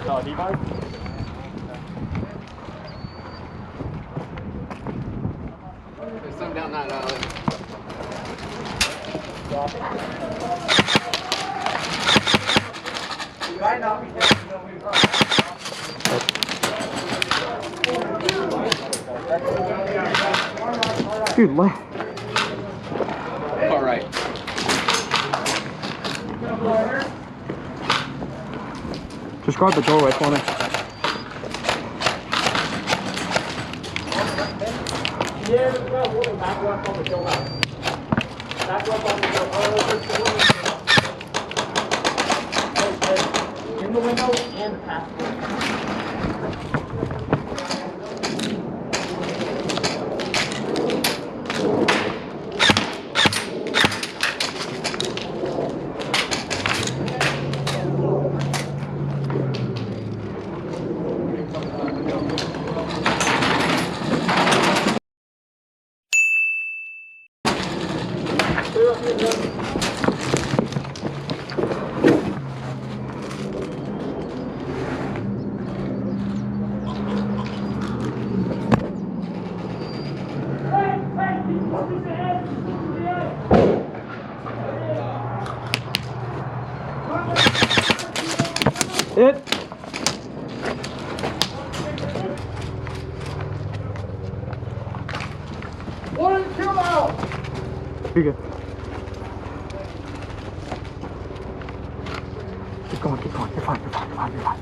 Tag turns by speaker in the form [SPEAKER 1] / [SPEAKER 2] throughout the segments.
[SPEAKER 1] D-Bike?
[SPEAKER 2] There's some down that alley.
[SPEAKER 1] You might not be getting to know me wrong.
[SPEAKER 3] Dude, what?
[SPEAKER 2] All right.
[SPEAKER 3] Just guard the doorway for me.
[SPEAKER 1] Yeah, there's got a woman back left on the kill house. Back left on the kill house. In the window and the passport.
[SPEAKER 3] It.
[SPEAKER 1] One and kill out!
[SPEAKER 3] You're good. Keep going, keep going. You're fine, you're fine, you're fine, you're fine.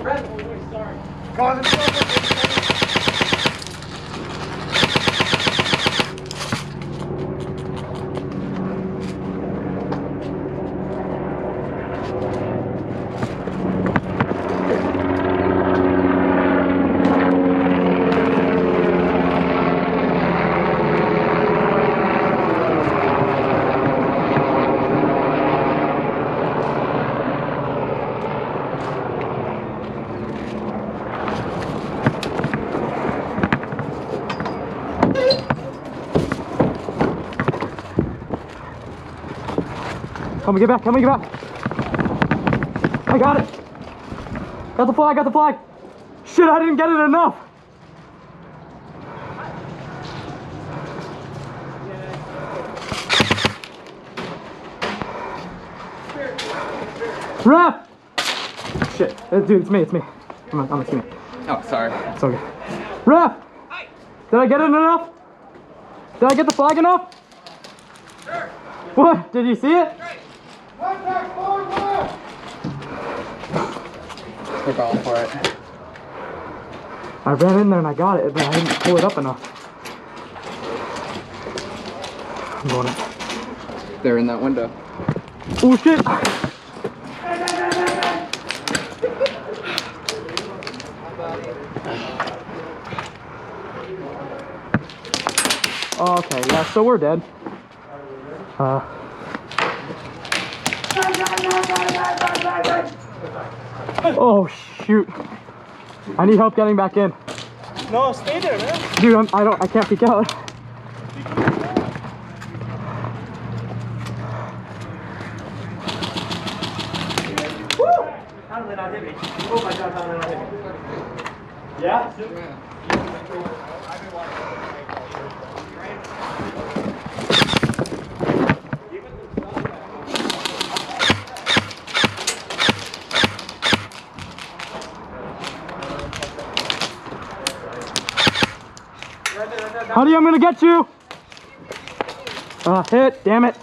[SPEAKER 1] Red, sorry.
[SPEAKER 3] Come on, get back, come on, get back. I got it. Got the flag, got the flag. Shit, I didn't get it enough. Ref! Shit, dude, it's me, it's me. I'm a teammate.
[SPEAKER 2] Oh, sorry.
[SPEAKER 3] It's okay. Ref! Did I get it enough? Did I get the flag enough?
[SPEAKER 1] Sure.
[SPEAKER 3] What? Did you see it?
[SPEAKER 1] Contact forward left!
[SPEAKER 2] We're going for it.
[SPEAKER 3] I ran in there and I got it, but I didn't pull it up enough. I'm going in.
[SPEAKER 2] They're in that window.
[SPEAKER 3] Oh shit! Okay, yeah, so we're dead. Oh shoot! I need help getting back in.
[SPEAKER 1] No, stay there, man.
[SPEAKER 3] Dude, I can't peek out.
[SPEAKER 1] How did they not hit me? Oh my god, how did they not hit me? Yeah?
[SPEAKER 3] Honey, I'm gonna get you! Hit, damn it.